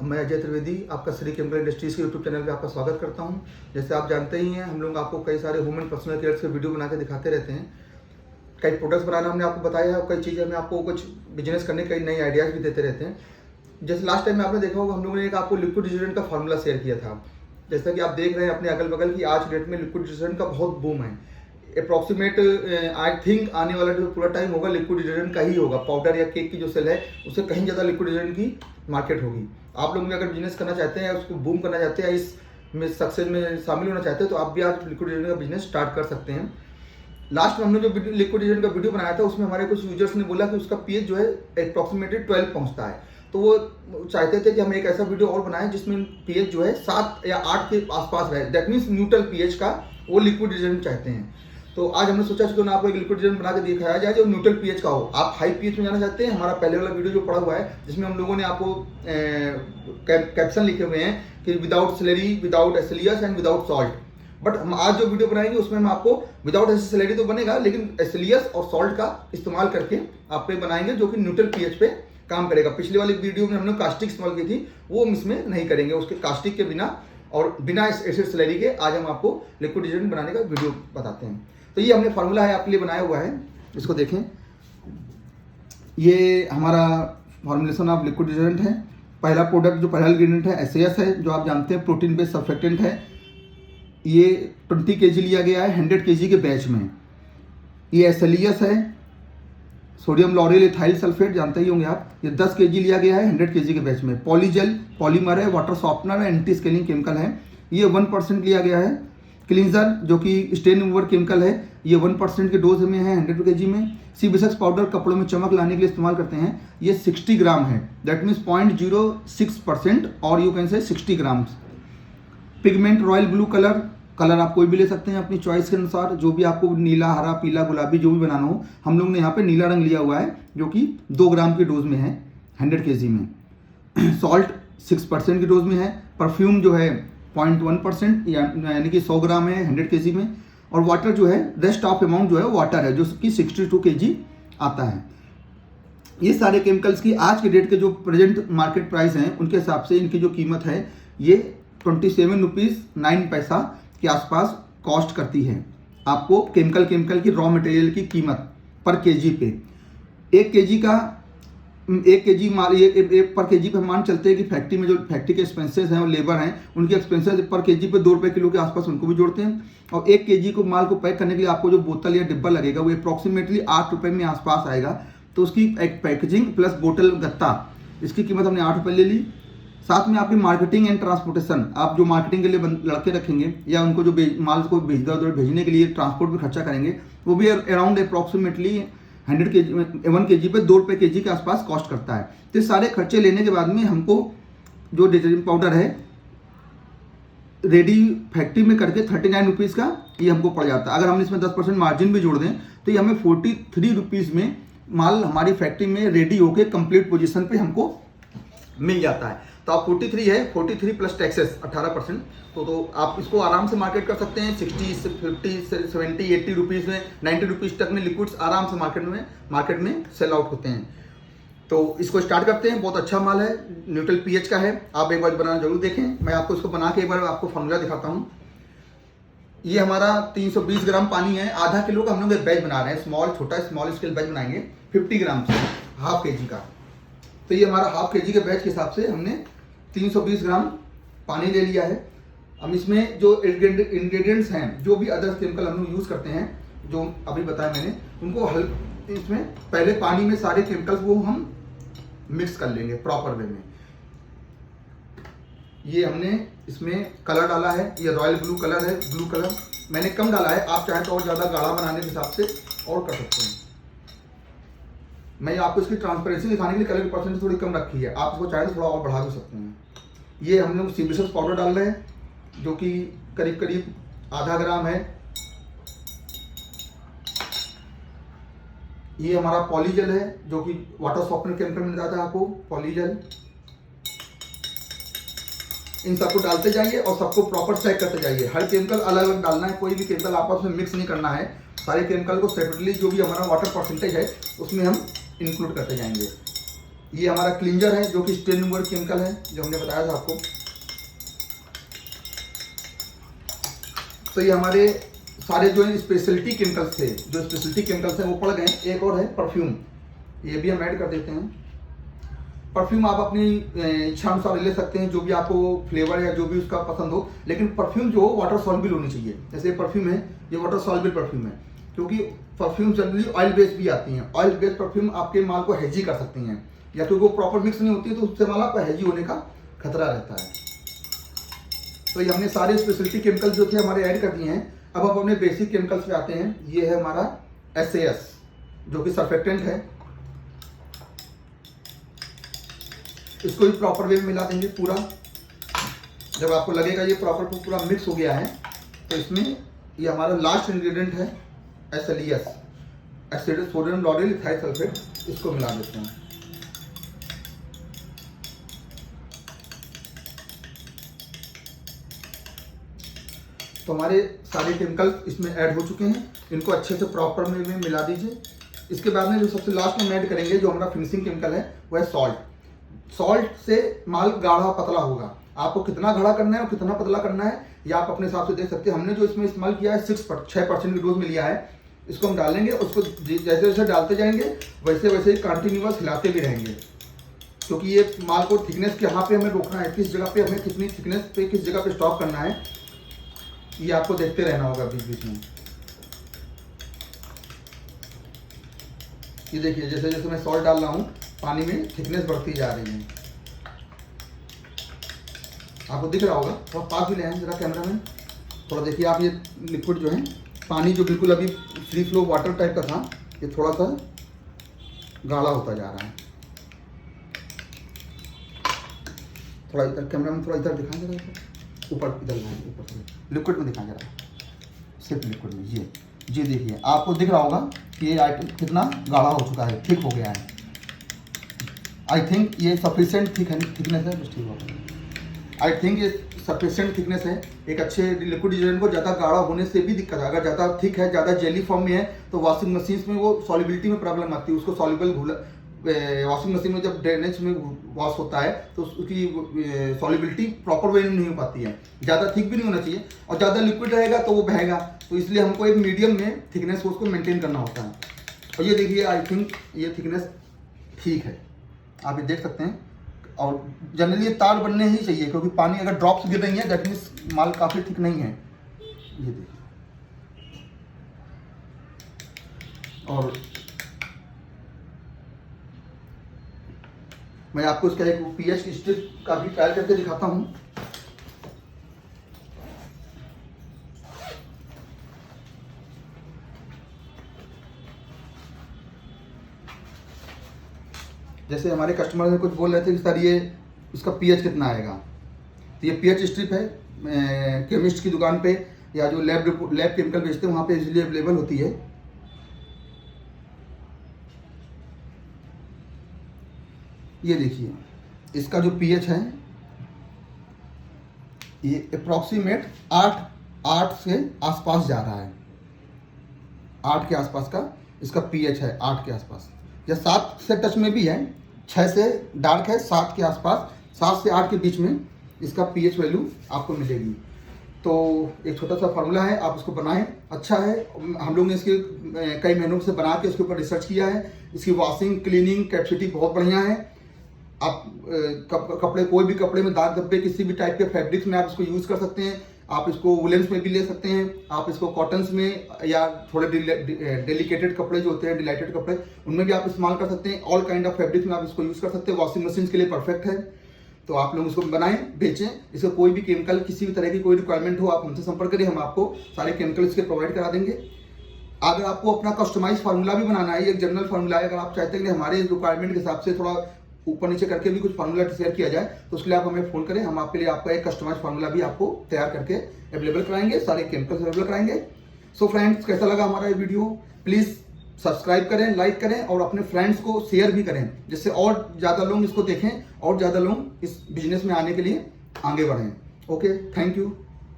मैं अजय त्रिवेदी आपका Shri chemical industries के यूट्यूब चैनल पे आपका स्वागत करता हूं। जैसे आप जानते ही हैं, हम लोग आपको कई सारे ह्यूमन पर्सनल केयर के वीडियो बना के दिखाते रहते हैं। कई प्रोडक्ट्स बनाना हमने आपको बताया है और कई चीज़ें हमें आपको कुछ बिजनेस करने के कई नई आइडियाज़ भी देते रहते हैं। जैसे लास्ट टाइम में आपने देखा होगा, हम लोगों ने एक आपको लिक्विड डिटर्जेंट का फार्मूला शेयर किया था। जैसा कि आप देख रहे हैं अपने अगल बगल की आज डेट में लिक्विड डिटर्जेंट का बहुत बूम है। अप्रॉक्सीमेट आई थिंक आने वाला जो पूरा टाइम होगा लिक्विड डिटर्जेंट का ही होगा। पाउडर या केक की जो सेल है उससे कहीं ज़्यादा लिक्विड डिटर्जेंट की मार्केट होगी। आप लोग भी अगर बिजनेस करना चाहते हैं, उसको बूम करना चाहते हैं, इसमें सक्सेस में शामिल होना चाहते हैं, तो आप भी आज लिक्विड डिटर्जेंट का बिजनेस स्टार्ट कर सकते हैं। लास्ट में हमने जो लिक्विड डिटर्जेंट का वीडियो बनाया था उसमें हमारे कुछ यूजर्स ने बोला कि उसका पीएच जो है अप्रॉक्सीमेटली 12 पहुँचता है। तो वो चाहते थे कि हम एक ऐसा वीडियो और बनाएं जिसमें पीएच जो है 7 या 8 के आसपास रहे। दैट मीन्स न्यूट्रल पीएच का वो लिक्विड डिटर्जेंट चाहते हैं। तो आज हमने सोचा कि आपको एक लिक्विड डिटर्जेंट बना के दिखाया जाए जो न्यूट्रल पीएच का हो। आप हाई पीएच में जाना चाहते हैं, हमारा पहले वाला वीडियो जो पड़ा हुआ है जिसमें हम लोगों ने आपको कैप्शन लिखे हुए हैं कि विदाउट सेलेरी, विदाउट एसिलियस एंड विदाउट सॉल्ट। बट हम आज जो वीडियो बनाएंगे उसमें हम आपको विदाउट सेलेरी तो बनेगा, लेकिन एसिलियस और सॉल्ट का इस्तेमाल करके आप पे बनाएंगे जो कि न्यूट्रल पीएच पे काम करेगा। पिछली वाली वीडियो में हमने कास्टिक इस्तेमाल की थी, वो हम इसमें नहीं करेंगे। उसके कास्टिक के बिना और बिना एसिड सेलेरी के आज हम आपको लिक्विड डिटर्जेंट बनाने का वीडियो बताते हैं। तो ये हमने फार्मूला है आपके लिए बनाया हुआ है, इसको देखें। ये हमारा फॉर्मुलेशन ऑफ लिक्विड डिटर्जेंट है। पहला प्रोडक्ट जो पहला इंग्रेडिएंट है एसएएस है, जो आप जानते हैं प्रोटीन बेस्ड सर्फेक्टेंट है। ये 20 kg लिया गया है 100 kg के बैच में। ये एसिलियस है, सोडियम लॉरेल इथाइल सल्फेट जानते ही होंगे आप। ये 10 kg लिया गया है 100 kg के बैच में। पॉलीजेल पॉलीमर है, वाटर सॉफ्टनर है, एंटी स्केलिंग केमिकल है। ये 1% लिया गया है। क्लींजर जो कि स्टेन रिमूवर केमिकल है, ये 1% के डोज में है 100 kg में। सीबिसक्स पाउडर कपड़ों में चमक लाने के लिए इस्तेमाल करते हैं, ये 60 ग्राम है। दैट मीन्स 0.06% और you can say 60 grams. Pigment royal blue colour आप कोई भी ले सकते हैं अपनी चॉइस के अनुसार, जो भी आपको नीला, हरा, पीला, गुलाबी जो भी बनाना हो। हम लोग ने यहाँ पे नीला रंग लिया हुआ है जो कि 2 ग्राम की डोज में है 100 kg में। सॉल्ट 6% की डोज में है। परफ्यूम जो है 0.1% यानी कि 100 ग्राम है 100 kg में। और वाटर जो है रेस्ट ऑफ अमाउंट जो है वाटर है जो कि 62 kg आता है। ये सारे केमिकल्स की आज के डेट के जो प्रेजेंट मार्केट प्राइस हैं उनके हिसाब से इनकी जो कीमत है ये 27 रुपीज़ 9 पैसा के आसपास कॉस्ट करती है आपको केमिकल की रॉ मटेरियल की कीमत पर केजी पे। 1 kg माल ये पर केजी पे हम मान चलते हैं कि फैक्ट्री में जो फैक्ट्री के एक्सपेंसेस हैं और लेबर हैं उनके एक्सपेंसेस पर केजी पे 2 रुपये किलो के आसपास उनको भी जोड़ते हैं। और 1 kg को माल को पैक करने के लिए आपको जो बोतल या डिब्बा लगेगा वो अप्रॉक्सीमेटली 8 रुपये में आसपास आएगा। तो उसकी एक पैकेजिंग प्लस बोतल गत्ता, इसकी कीमत हमने 8 रुपये ले ली। साथ में आपकी मार्केटिंग एंड ट्रांसपोर्टेशन, आप जो मार्केटिंग के लिए लड़के रखेंगे या उनको जो माल को भेजने के लिए ट्रांसपोर्ट में खर्चा करेंगे वो भी अराउंड अप्रॉक्सीमेटली 100 kg 1 kg पे 2 रुपये kg के आसपास कॉस्ट करता है। तो सारे खर्चे लेने के बाद में हमको जो डिटर्जेंट पाउडर है रेडी फैक्ट्री में करके 39 रुपीज़ का ये हमको पड़ जाता है। अगर हम इसमें 10% मार्जिन भी जोड़ दें तो ये हमें 43 रुपीज़ में माल हमारी फैक्ट्री में रेडी होके कंप्लीट पोजीशन पे हमको मिल जाता है। तो आप 43 प्लस टैक्सेस 18%। तो आप इसको आराम से मार्केट कर सकते हैं 60, 50, 70, 80 रुपीज़ में, 90 रुपीज़ तक में लिक्विड्स आराम से मार्केट में सेल आउट होते हैं। तो इसको स्टार्ट करते हैं। बहुत अच्छा माल है, न्यूट्रल पीएच का है। आप एक बार बनाना जरूर देखें। मैं आपको इसको बना के एक बार आपको फार्मूला दिखाता हूँ। ये हमारा 320 ग्राम पानी है। आधा किलो का हम लोग एक बैच बना रहे हैं, स्मॉल स्केल बैच बनाएंगे 50 ग्राम से, हाफ केजी का। तो ये हमारा हाफ केजी के बैच के हिसाब से हमने 320 ग्राम पानी ले लिया है। अब इसमें जो इंग्रेडिएंट्स हैं, जो भी अदर केमिकल हम लोग यूज़ करते हैं जो अभी बताया मैंने, उनको इसमें पहले पानी में सारे केमिकल्स वो हम मिक्स कर लेंगे प्रॉपर वे में। ये हमने इसमें कलर डाला है, ये रॉयल ब्लू कलर है, ब्लू कलर मैंने कम डाला है। आप चाहें तो और ज़्यादा गाढ़ा बनाने के हिसाब से और कर सकते हैं। मैं आपको इसकी ट्रांसपेरेंसी दिखाने के लिए कलर की परसेंटेज थोड़ी कम रखी है, आप इसको चाहें तो थोड़ा और बढ़ा भी सकते हैं। ये हम लोग सीबिसक्स पाउडर डाल रहे हैं जो कि करीब आधा ग्राम है। ये हमारा पॉलीजेल है जो कि वाटर सॉफ्टनर केमिकल मिल जाता है आपको, पॉलीजेल। इन सबको डालते जाइए और सबको प्रॉपर चेक करते जाइए। हर केमिकल अलग अलग डालना है, कोई भी केमिकल आपस में मिक्स नहीं करना है। सारे केमिकल को सेपरेटली जो भी हमारा वाटर परसेंटेज है उसमें हम इंक्लूड करते जाएंगे। ये हमारा क्लींजर है जो कि स्टेन रिमूवर केमिकल है, जो हमने बताया था आपको। तो ये हमारे सारे जो स्पेशलिटी केमिकल्स थे, जो स्पेशलिटी केमिकल्स हैं वो पड़ गए। एक और है परफ्यूम, ये भी हम ऐड कर देते हैं। परफ्यूम आप अपनी इच्छा अनुसार ले सकते हैं, जो भी आपको फ्लेवर या जो भी उसका पसंद हो, लेकिन परफ्यूम जो हो वाटर सॉल्युबल होनी चाहिए। जैसे परफ्यूम है, ये वाटर सॉल्युबल परफ्यूम है, क्योंकि परफ्यूम जनरली ऑयल बेस्ड भी आती हैं। ऑयल बेस्ड परफ्यूम आपके माल को हैजी कर सकती हैं, या क्योंकि वो प्रॉपर मिक्स नहीं होती है तो उससे माल आपका हैजी होने का खतरा रहता है। तो ये हमने सारे स्पेशलिटी केमिकल्स जो थे हमारे ऐड कर दिए हैं। अब हम अपने बेसिक केमिकल्स पे आते हैं। ये है हमारा SAS, जो कि सर्फेक्टेंट है। इसको भी प्रॉपर वे में मिला देंगे पूरा। जब आपको लगेगा ये प्रॉपर पूरा मिक्स हो गया है, तो इसमें ये हमारा लास्ट इंग्रेडिएंट है SLES, acid sodium lauryl ethyl sulphate, इसको मिला देते हैं। तो हमारे सारे केमिकल्स इसमें ऐड हो चुके हैं। इनको अच्छे से प्रॉपर वे में मिला दीजिए। इसके बाद में जो सबसे लास्ट में ऐड करेंगे, जो हमारा फिनिशिंग केमिकल है, वो है सॉल्ट। सॉल्ट से माल गाढ़ा पतला होगा। आपको कितना गाढ़ा करना है और कितना पतला करना है, ये आप अपने हिसाब से देख सकते हैं। हमने जो इसमें इस्तेमाल किया है 6% की डोज में लिया है। इसको हम डालेंगे, उसको जैसे जैसे डालते जाएंगे वैसे वैसे ही कंटिन्यूअस हिलाते भी रहेंगे, क्योंकि ये माल को थिकनेस यहाँ पे हमें रोकना है, किस जगह पे हमें कितनी थिकनेस पे किस जगह पे स्टॉप करना है, ये आपको देखते रहना होगा बीच बीच में। ये देखिए, जैसे जैसे मैं सॉल्ट डाल रहा हूँ, पानी में थिकनेस बढ़ती जा रही है। आपको दिख रहा होगा, थोड़ा पास भी ले आए जरा कैमरा में, थोड़ा देखिए आप। ये लिक्विड जो है, पानी जो बिल्कुल अभी फ्री फ्लो वाटर टाइप का था, ये थोड़ा सा गाढ़ा होता जा रहा है। थोड़ा इधर कैमरा में, थोड़ा इधर दिखाएं जरा, ऊपर इधर ऊपर से लिक्विड में दिखाएं जरा, सिर्फ लिक्विड में। ये देखिए, आपको दिख रहा होगा कि ये आइटम कितना गाढ़ा हो चुका है, थिक हो गया है। आई थिंक ये सफिशिएंट थिकनेस है, ठीक होगा। आई थिंक ये सफिशिएंट थिकनेस है। एक अच्छे लिक्विड डिटर्जेंट को ज़्यादा गाढ़ा होने से भी दिक्कत है। अगर ज़्यादा थिक है, ज़्यादा जेली फॉर्म में है, तो वॉशिंग मशीन में वो सॉल्युबिलिटी में प्रॉब्लम आती है। उसको सॉल्युबल वॉशिंग मशीन में जब ड्रेनेज में वॉश होता है तो उसकी सॉल्युबिलिटी प्रॉपर वे में नहीं हो पाती है। ज़्यादा थिक भी नहीं होना चाहिए, और ज़्यादा लिक्विड रहेगा तो वो बहेगा। तो इसलिए हमको एक मीडियम में थिकनेस को उसको मेंटेन करना होता है। और ये देखिए, आई थिंक ये थिकनेस ठीक है, आप ये देख सकते हैं। और जनरली ये तार बनने ही चाहिए, क्योंकि पानी अगर ड्रॉप्स गिर रही है दैट मीन्स माल काफ़ी थिक नहीं है। ये देखिए, और मैं आपको इसका एक pH स्ट्रिप का भी ट्रायल करके दिखाता हूँ। जैसे हमारे कस्टमर ने कुछ बोल रहे थे कि सर ये इसका pH कितना आएगा, तो ये pH स्ट्रिप है, केमिस्ट की दुकान पे या जो लैब केमिकल बेचते हैं वहाँ पे इजीली अवेलेबल होती है। ये देखिए, इसका जो pH है ये अप्रॉक्सीमेट 8 से आसपास जा रहा है। 8 के आसपास का इसका pH है, 8 के आसपास, या 7 से टच में भी है। 6 से डार्क है, 7 के आसपास, 7 से 8 के बीच में इसका pH वैल्यू आपको मिलेगी। तो एक छोटा सा फार्मूला है, आप इसको बनाएं, अच्छा है। हम लोग ने इसके कई महीनों से बना के इसके ऊपर रिसर्च किया है। इसकी वॉशिंग, क्लीनिंग कैपेसिटी बहुत बढ़िया है। आप कपड़े, कोई भी कपड़े में दाग धब्बे, किसी भी टाइप के फैब्रिक्स में आप इसको यूज़ कर सकते हैं। आप इसको वुलेंस में भी ले सकते हैं, आप इसको कॉटन्स में, या थोड़े डेलिकेटेड कपड़े जो होते हैं, डिलाइटेड कपड़े, उनमें भी आप इस्तेमाल कर सकते हैं। ऑल काइंड ऑफ फैब्रिक्स में आप इसको यूज़ कर सकते हैं। वॉशिंग मशीन के लिए परफेक्ट है। तो आप लोग इसको बनाएं, बेचें। इसका कोई भी केमिकल, किसी भी तरह की कोई रिक्वायरमेंट हो, आप हमसे संपर्क करें, हम आपको सारे केमिकल इसके प्रोवाइड करा देंगे। अगर आपको अपना कस्टमाइज फार्मूला भी बनाना है, एक जनरल फार्मूला है, अगर आप चाहते हैं कि हमारे रिक्वायरमेंट के हिसाब से थोड़ा ऊपर नीचे करके भी कुछ फार्मूला शेयर किया जाए, तो उसके लिए आप हमें फ़ोन करें। हम आपके लिए आपका एक कस्टमाइज फार्मूला भी आपको तैयार करके अवेलेबल कराएंगे, सारे केमिकल्स अवेलेबल कराएंगे। सो फ्रेंड्स, कैसा लगा हमारा ये वीडियो? प्लीज़ सब्सक्राइब करें, लाइक करें, और अपने फ्रेंड्स को शेयर भी करें, जिससे और ज़्यादा लोग इसको देखें और ज़्यादा लोग इस बिजनेस में आने के लिए आगे बढ़ें। Okay, thank you.